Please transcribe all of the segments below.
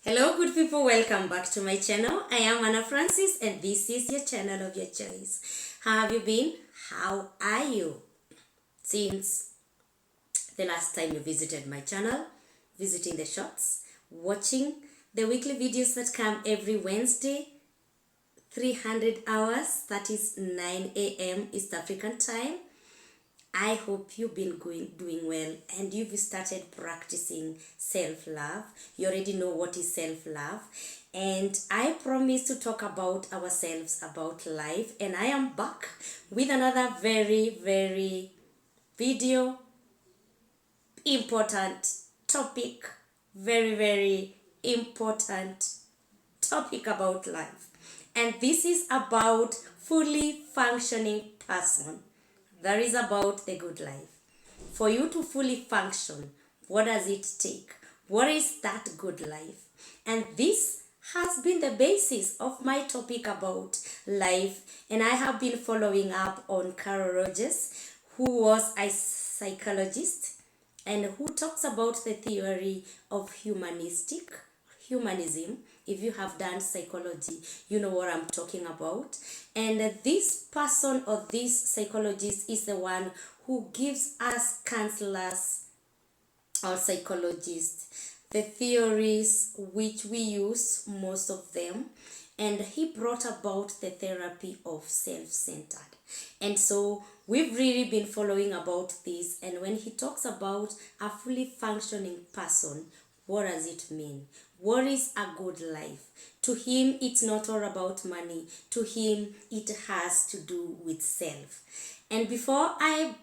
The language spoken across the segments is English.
Hello good people, welcome back to my channel. I am Anna Francis and this is your channel of your choice. How have you been? How are you? Since the last time you visited my channel, visiting the shorts, watching the weekly videos that come every Wednesday, 300 hours, that is 9 a.m. East African time. I hope you've been doing well and you've started practicing self-love. You already know what is self-love. And I promise to talk about ourselves, about life. And I am back with another very video important topic. Very important topic about life. And this is about fully functioning person. That is about the good life. For you to fully function, what does it take? What is that good life? And this has been the basis of my topic about life. And I have been following up on Carol Rogers, who was a psychologist and who talks about the theory of humanism. If you have done psychology, you know what I'm talking about. And this person or this psychologist is the one who gives us counselors or psychologists the theories which we use, most of them. And he brought about the therapy of self-centered. And so we've really been following about this. And when he talks about a fully functioning person, what does it mean? What is a good life? To him, it's not all about money. To him, it has to do with self. And before I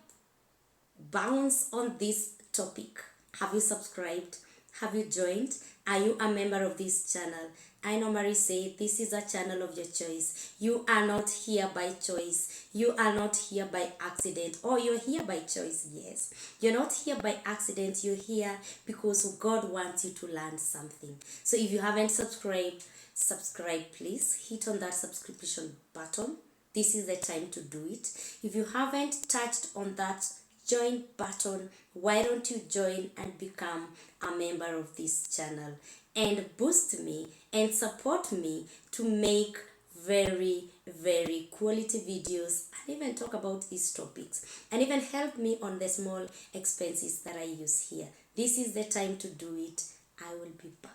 bounce on this topic, have you subscribed? Have you joined? Are you a member of this channel? I normally say this is a channel of your choice. You are not here by choice. You are not here by accident. Or you're here by choice, yes. You're not here by accident. You're here because God wants you to learn something. So if you haven't subscribed, subscribe please. Hit on that subscription button. This is the time to do it. If you haven't touched on that join button, why don't you join and become a member of this channel and boost me and support me to make very quality videos and even talk about these topics and even help me on the small expenses that I use here. This is the time to do it. I will be back.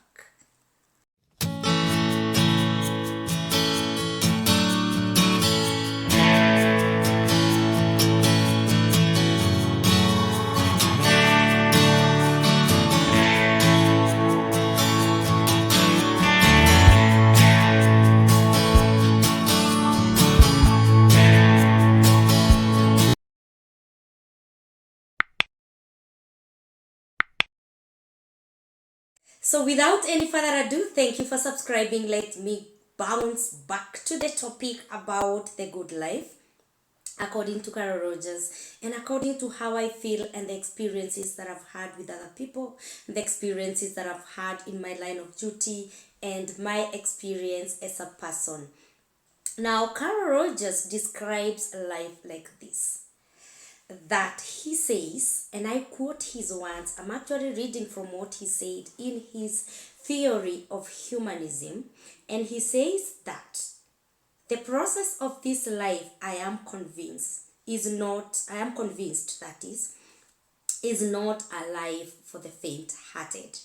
So without any further ado, thank you for subscribing. Let me bounce back to the topic about the good life according to Carol Rogers and according to how I feel and the experiences that I've had with other people, the experiences that I've had in my line of duty and my experience as a person. Now, Carol Rogers describes life like this, that he says, and I quote his words, I'm actually reading from what he said in his theory of humanism, and he says that the process of this life, I am convinced that is not a life for the faint-hearted.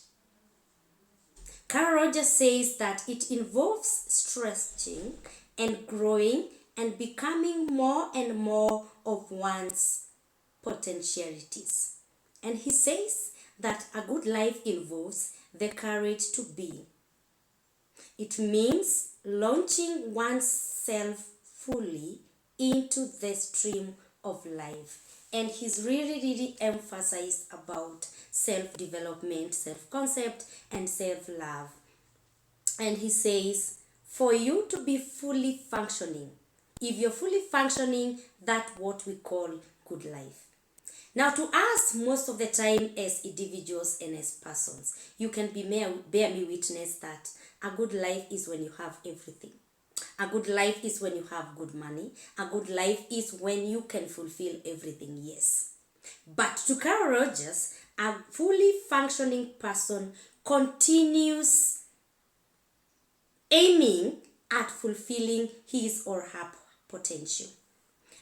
Carol Rogers says that it involves stretching and growing and becoming more and more of one's potentialities. And he says that a good life involves the courage to be. It means launching oneself fully into the stream of life. And he's really emphasized about self-development, self-concept, and self-love. And he says, for you to be fully functioning, if you're fully functioning, that's what we call good life. Now, to us, most of the time as individuals and as persons, you can bear me witness that a good life is when you have everything. A good life is when you have good money. A good life is when you can fulfill everything, yes. But to Carol Rogers, a fully functioning person continues aiming at fulfilling his or her potential.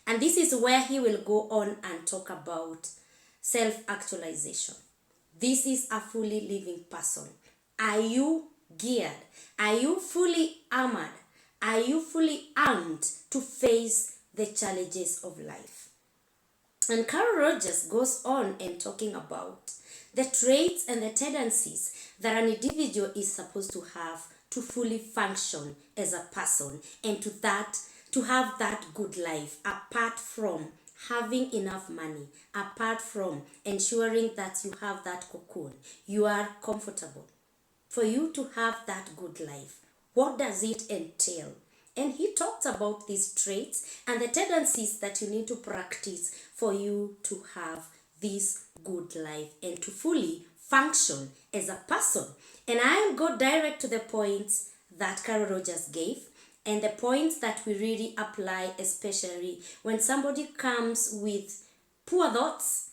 And this is where he will go on and talk about self-actualization. This is a fully living person. Are you geared? Are you fully armored? Are you fully armed to face the challenges of life? And Carl Rogers goes on and talking about the traits and the tendencies that an individual is supposed to have to fully function as a person and to have that good life, apart from having enough money, apart from ensuring that you have that cocoon, you are comfortable. For you to have that good life, what does it entail? And he talks about these traits and the tendencies that you need to practice for you to have this good life and to fully function as a person. And I'll go direct to the points that Carl Rogers gave and the points that we really apply, especially when somebody comes with poor thoughts,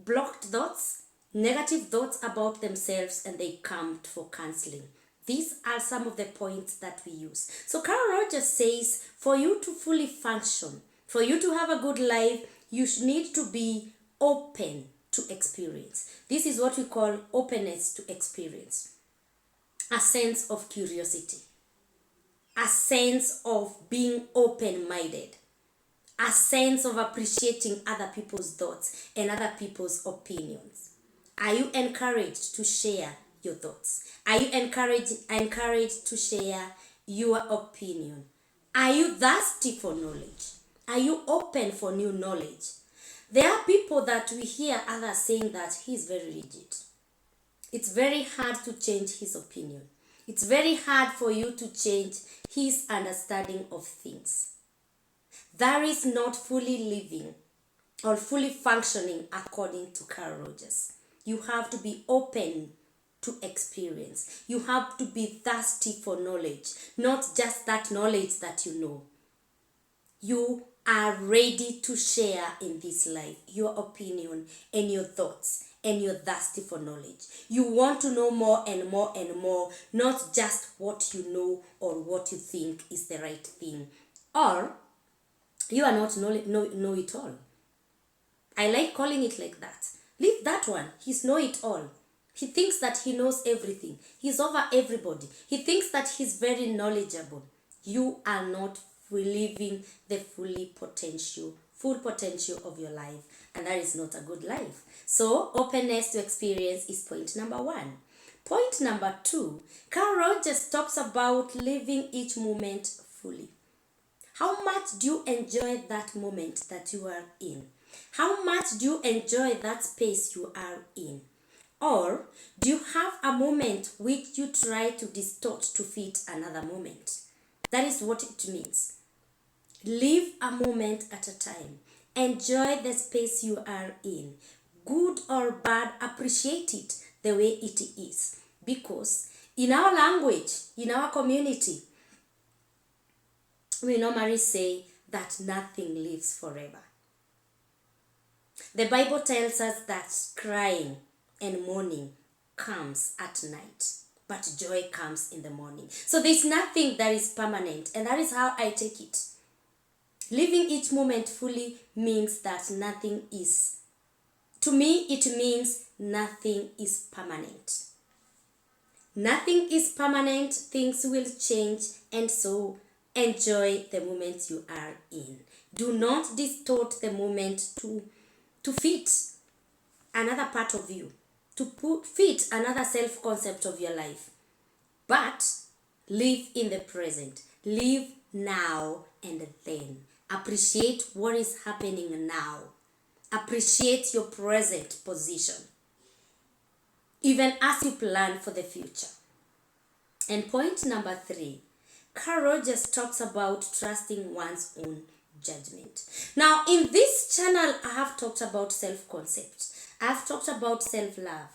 blocked thoughts, negative thoughts about themselves, and they come for counseling. These are some of the points that we use. So Carl Rogers says, for you to fully function, for you to have a good life, you need to be open to experience. This is what we call openness to experience. A sense of curiosity. A sense of being open-minded. A sense of appreciating other people's thoughts and other people's opinions. Are you encouraged to share your thoughts? Are you encouraged to share your opinion? Are you thirsty for knowledge? Are you open for new knowledge? There are people that we hear others saying that he's very rigid. It's very hard to change his opinion. It's very hard for you to change his understanding of things. That is not fully living or fully functioning according to Carl Rogers. You have to be open to experience. You have to be thirsty for knowledge, not just that knowledge that you know. You are ready to share in this life your opinion and your thoughts, and you're thirsty for knowledge. You want to know more and more and more, not just what you know or what you think is the right thing. Or you are not know it all. I like calling it like that. Leave that one. He's know it all. He thinks that he knows everything. He's over everybody. He thinks that he's very knowledgeable. You are not living the full potential of your life. And that is not a good life. So, openness to experience is point number 1. Point number 2, Carl Rogers talks about living each moment fully. How much do you enjoy that moment that you are in? How much do you enjoy that space you are in? Or do you have a moment which you try to distort to fit another moment? That is what it means. Live a moment at a time. Enjoy the space you are in. Good or bad, appreciate it the way it is. Because in our language, in our community, we normally say that nothing lives forever. The Bible tells us that crying and mourning comes at night, but joy comes in the morning. So there's nothing that is permanent, and that is how I take it. Living each moment fully means that nothing is, to me it means nothing is permanent. Nothing is permanent, things will change, and so enjoy the moment you are in. Do not distort the moment to fit another part of you, to fit another self-concept of your life. But live in the present. Live now and then. Appreciate what is happening now. Appreciate your present position, even as you plan for the future. And point number 3, Carl Rogers talks about trusting one's own judgment. Now, in this channel, I have talked about self-concept. I've talked about self-love.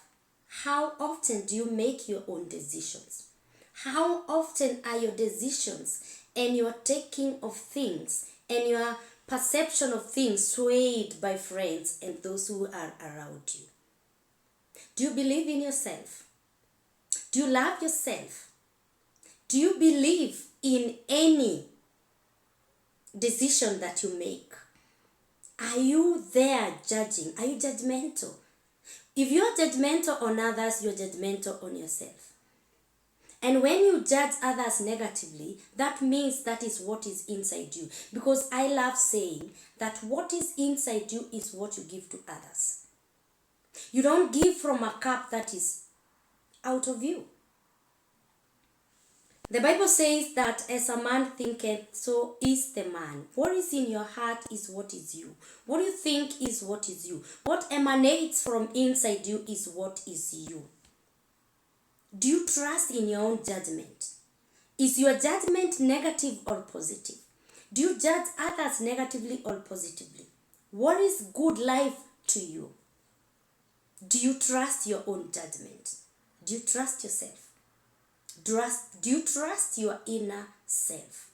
How often do you make your own decisions? How often are your decisions and your taking of things and your perception of things swayed by friends and those who are around you? Do you believe in yourself? Do you love yourself? Do you believe in any decision that you make? Are you there judging? Are you judgmental? If you're judgmental on others, you're judgmental on yourself. And when you judge others negatively, that means that is what is inside you. Because I love saying that what is inside you is what you give to others. You don't give from a cup that is out of you. The Bible says that as a man thinketh, so is the man. What is in your heart is what is you. What you think is what is you. What emanates from inside you is what is you. Do you trust in your own judgment? Is your judgment negative or positive? Do you judge others negatively or positively? What is good life to you? Do you trust your own judgment? Do you trust yourself? Do you trust your inner self?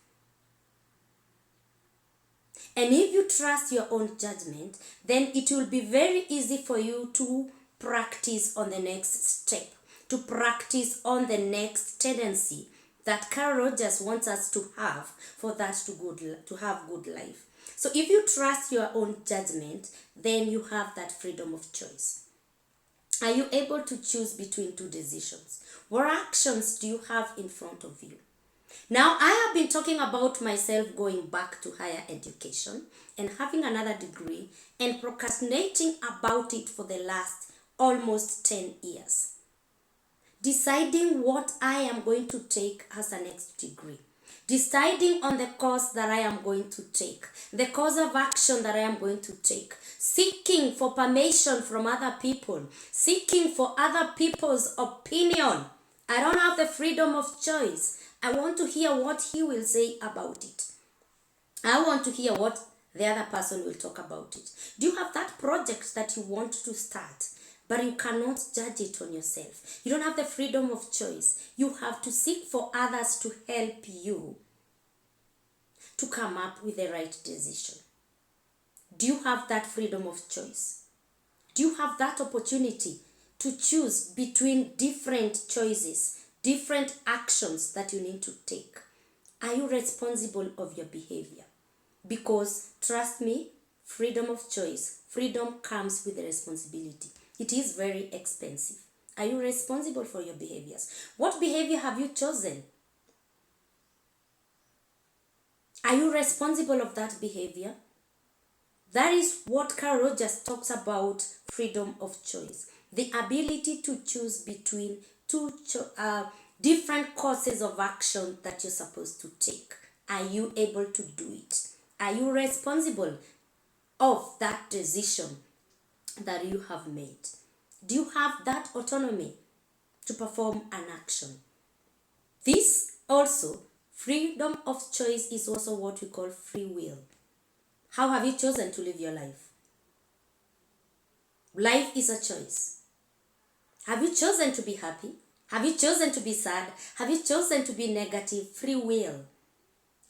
And if you trust your own judgment, then it will be very easy for you to practice on the next step, to practice on the next tendency that Carol Rogers wants us to have for that to have good life. So if you trust your own judgment, then you have that freedom of choice. Are you able to choose between two decisions? What actions do you have in front of you? Now, I have been talking about myself going back to higher education and having another degree and procrastinating about it for the last almost 10 years. Deciding what I am going to take as a next degree. Deciding on the course that I am going to take, the course of action that I am going to take, seeking for permission from other people, seeking for other people's opinion. I don't have the freedom of choice. I want to hear what he will say about it. I want to hear what the other person will talk about it. Do you have that project that you want to start, but you cannot judge it on yourself? You don't have the freedom of choice. You have to seek for others to help you to come up with the right decision. Do you have that freedom of choice? Do you have that opportunity to choose between different choices, different actions that you need to take? Are you responsible of your behavior? Because trust me, freedom of choice, freedom comes with a responsibility. It is very expensive. Are you responsible for your behaviors? What behavior have you chosen? Are you responsible of that behavior? That is what Carol Rogers talks about, freedom of choice. The ability to choose between two different courses of action that you're supposed to take. Are you able to do it? Are you responsible of that decision that you have made? Do you have that autonomy to perform an action? This also, freedom of choice, is also what we call free will. How have you chosen to live your life? Life is a choice. Have you chosen to be happy? Have you chosen to be sad? Have you chosen to be negative? Free will.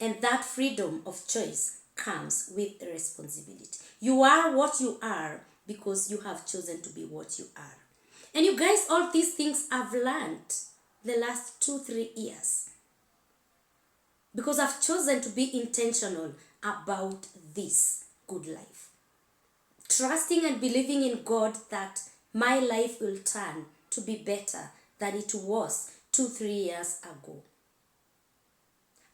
And that freedom of choice comes with the responsibility. You are what you are because you have chosen to be what you are. And you guys, all these things I've learned the last 2-3 years. Because I've chosen to be intentional about this good life. Trusting and believing in God that my life will turn to be better than it was 2-3 years ago.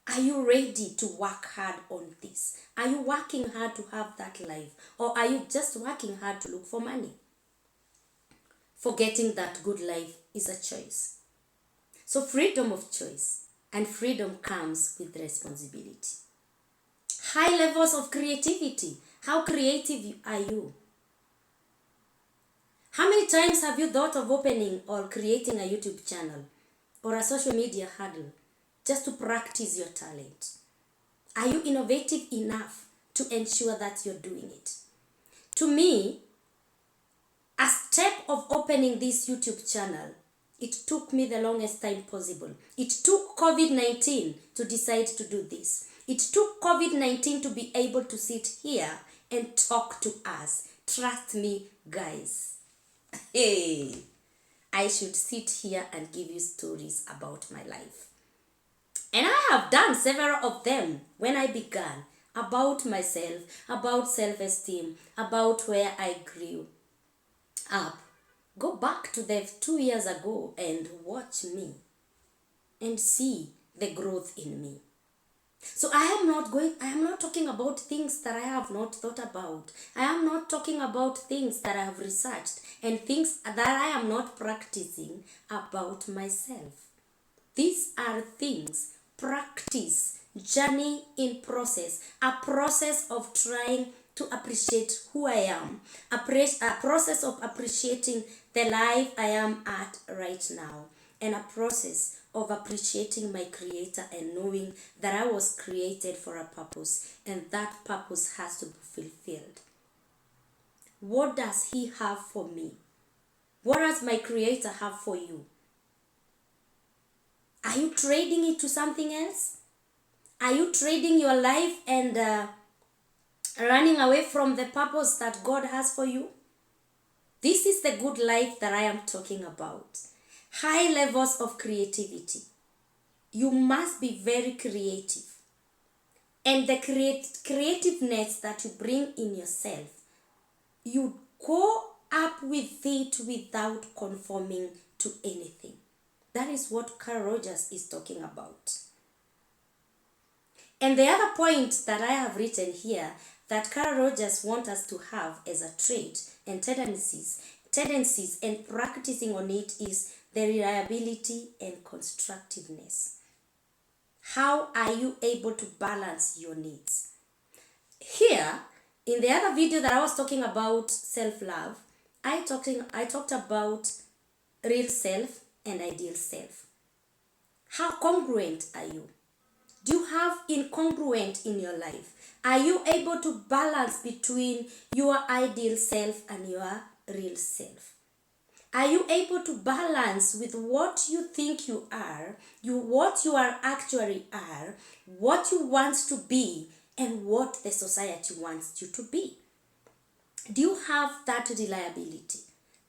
Are you ready to work hard on this? Are you working hard to have that life? Or are you just working hard to look for money? Forgetting that good life is a choice. So freedom of choice, and freedom comes with responsibility. High levels of creativity. How creative are you? How many times have you thought of opening or creating a YouTube channel or a social media handle just to practice your talent? Are you innovative enough to ensure that you're doing it? To me, a step of opening this YouTube channel, it took me the longest time possible. It took COVID-19 to decide to do this. It took COVID-19 to be able to sit here and talk to us. Trust me, guys. Hey, I should sit here and give you stories about my life. And I have done several of them when I began, about myself, about self-esteem, about where I grew up. Go back to the 2 years ago and watch me and see the growth in me. So I am not talking about things that I have not thought about. I am not talking about things that I have researched and things that I am not practicing about myself. These are things, practice, journey in process, a process of trying to appreciate who I am, a process of appreciating the life I am at right now, and a process of appreciating my Creator and knowing that I was created for a purpose and that purpose has to be fulfilled. What does He have for me? What does my Creator have for you? Are you trading it to something else? Are you trading your life and running away from the purpose that God has for you? This is the good life that I am talking about. High levels of creativity. You must be very creative. And the creativeness that you bring in yourself, you go up with it without conforming to anything. That is what Carl Rogers is talking about. And the other point that I have written here that Carl Rogers wants us to have as a trait and tendencies and practicing on it is the reliability and constructiveness. How are you able to balance your needs? Here, in the other video that I was talking about self-love, I talked about real self and ideal self. How congruent are you? Do you have incongruent in your life? Are you able to balance between your ideal self and your real self? Are you able to balance with what you think you are, what you are actually are, what you want to be, and what the society wants you to be? Do you have that reliability?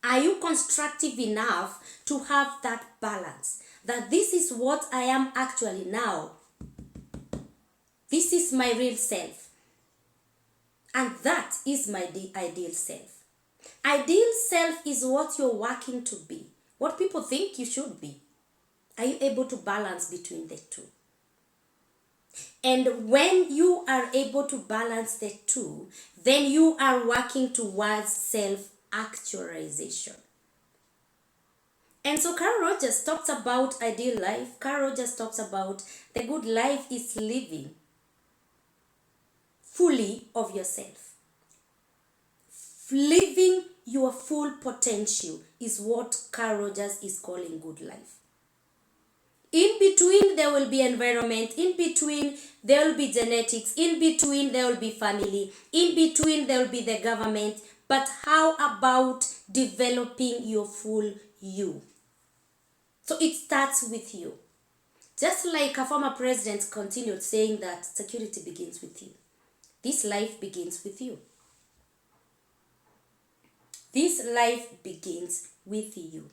Are you constructive enough to have that balance? That this is what I am actually now. This is my real self. And that is my ideal self. Ideal self is what you're working to be, what people think you should be. Are you able to balance between the two? And when you are able to balance the two, then you are working towards self-actualization. And so Carl Rogers talks about ideal life. Carl Rogers talks about the good life is living fully of yourself. Living your full potential is what Carl Rogers is calling good life. In between there will be environment, in between there will be genetics, in between there will be family, in between there will be the government, but how about developing your full you? So it starts with you. Just like a former president continued saying that security begins with you. This life begins with you. This life begins with you.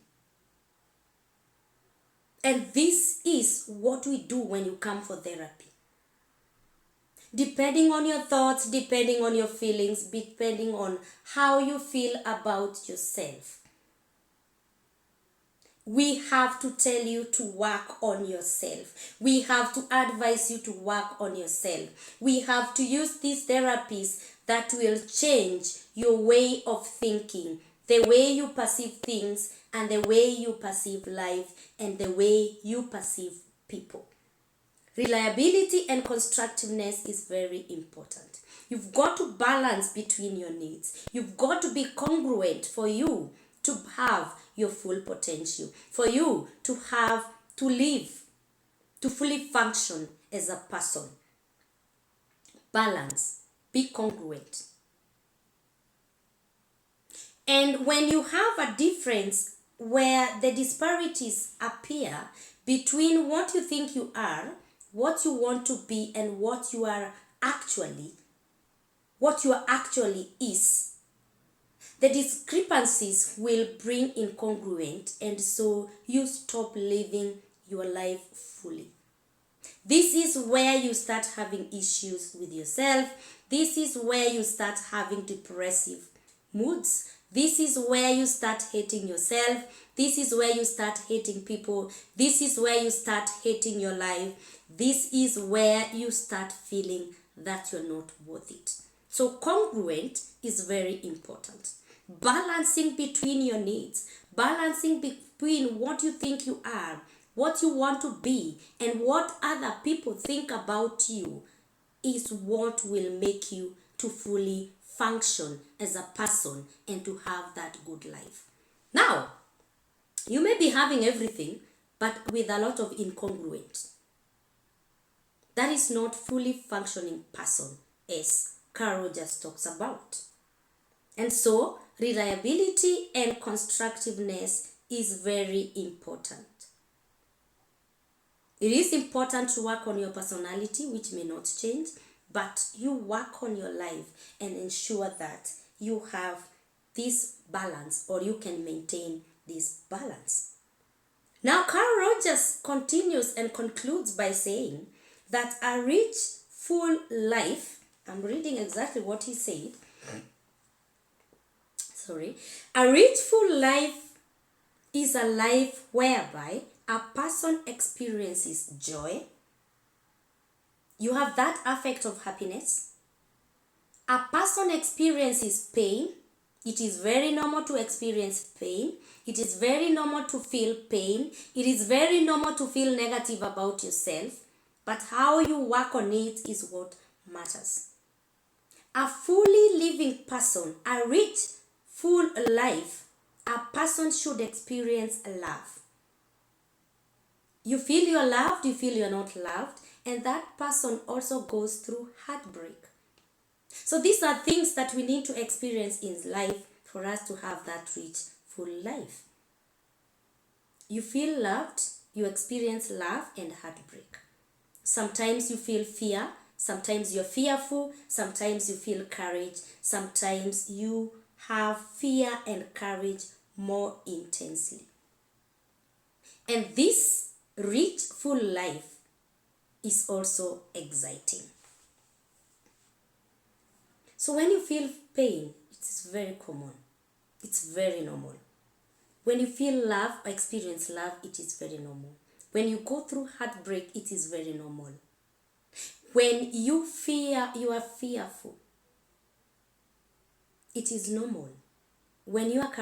And this is what we do when you come for therapy. Depending on your thoughts, depending on your feelings, depending on how you feel about yourself, we have to tell you to work on yourself. We have to advise you to work on yourself. We have to use these therapies that will change your way of thinking, the way you perceive things, and the way you perceive life, and the way you perceive people. Reliability and constructiveness is very important. You've got to balance between your needs. You've got to be congruent for you to have your full potential, for you to live, to fully function as a person. Balance, be congruent. And when you have a difference where the disparities appear between what you think you are, what you want to be, and what you actually is, the discrepancies will bring incongruent, and so you stop living your life fully. This is where you start having issues with yourself. This is where you start having depressive moods. This is where you start hating yourself. This is where you start hating people. This is where you start hating your life. This is where you start feeling that you're not worth it. So congruent is very important. Balancing between your needs, balancing between what you think you are, what you want to be, and what other people think about you is what will make you to fully function as a person and to have that good life. Now, you may be having everything, but with a lot of incongruence. That is not fully functioning person, as Carl Rogers talks about. And so, reliability and constructiveness is very important. It is important to work on your personality, which may not change, but you work on your life and ensure that you have this balance, or you can maintain this balance. Now, Carl Rogers continues and concludes by saying that a rich, full life, I'm reading exactly what he said. A rich, full life is a life whereby a person experiences joy. You have that affect of happiness. A person experiences pain. It is very normal to experience pain. It is very normal to feel pain. It is very normal to feel negative about yourself. But how you work on it is what matters. A fully living person, a rich, full life, a person should experience love. You feel you're loved, you feel you're not loved, and that person also goes through heartbreak. So these are things that we need to experience in life for us to have that rich, full life. You feel loved, you experience love and heartbreak. Sometimes you feel fear, sometimes you're fearful, sometimes you feel courage, sometimes you have fear and courage more intensely. And this rich, full life is also exciting. So when you feel pain, it is very common. It's very normal. When you feel love or experience love, it is very normal. When you go through heartbreak, it is very normal. When you are fearful, it is normal. When you are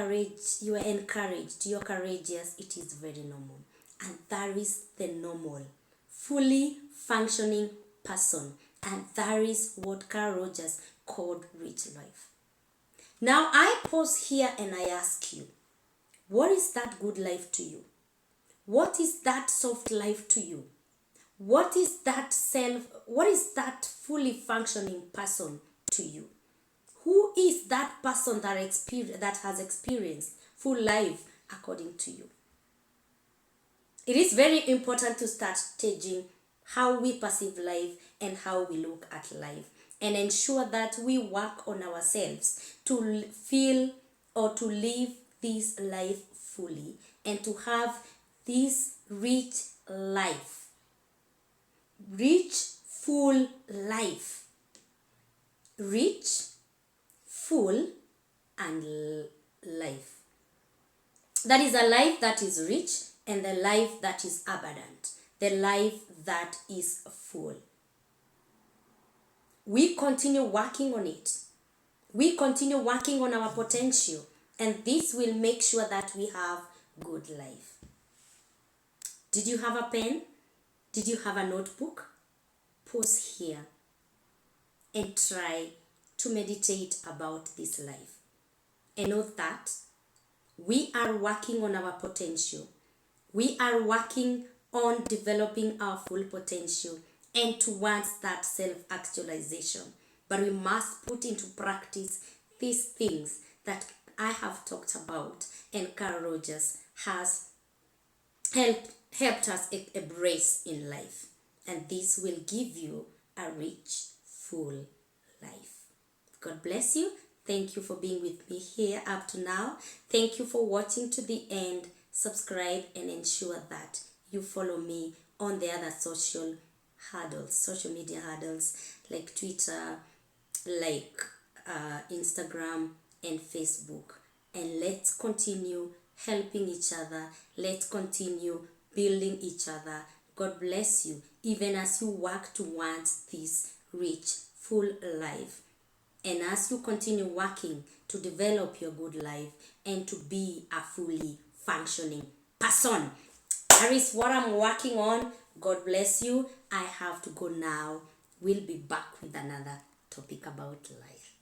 encouraged, you're courageous, it is very normal. And that is the normal, fully functioning person. And that is what Carl Rogers called rich life. Now I pause here and I ask you, what is that good life to you? What is that soft life to you? What is that fully functioning person to you? Who is that person that has experienced full life according to you? It is very important to start staging how we perceive life and how we look at life, and ensure that we work on ourselves to feel or to live this life fully and to have this rich life. Rich, full life. Rich, full, and life. That is a life that is rich and the life that is abundant. The life that is full. We continue working on it. We continue working on our potential, and this will make sure that we have good life. Did you have a pen? Did you have a notebook? Pause here and try to meditate about this life. And know that we are working on our potential. We are working on developing our full potential and towards that self-actualization. But we must put into practice these things that I have talked about and Carl Rogers has helped us embrace in life. And this will give you a rich, full life. God bless you. Thank you for being with me here up to now. Thank you for watching to the end. Subscribe and ensure that you follow me on the other social hurdles, social media hurdles like Twitter, like Instagram and Facebook. And let's continue helping each other. Let's continue building each other. God bless you, even as you work towards this rich, full life. And as you continue working to develop your good life and to be a fully functioning person. That is what I'm working on. God bless you. I have to go now. We'll be back with another topic about life.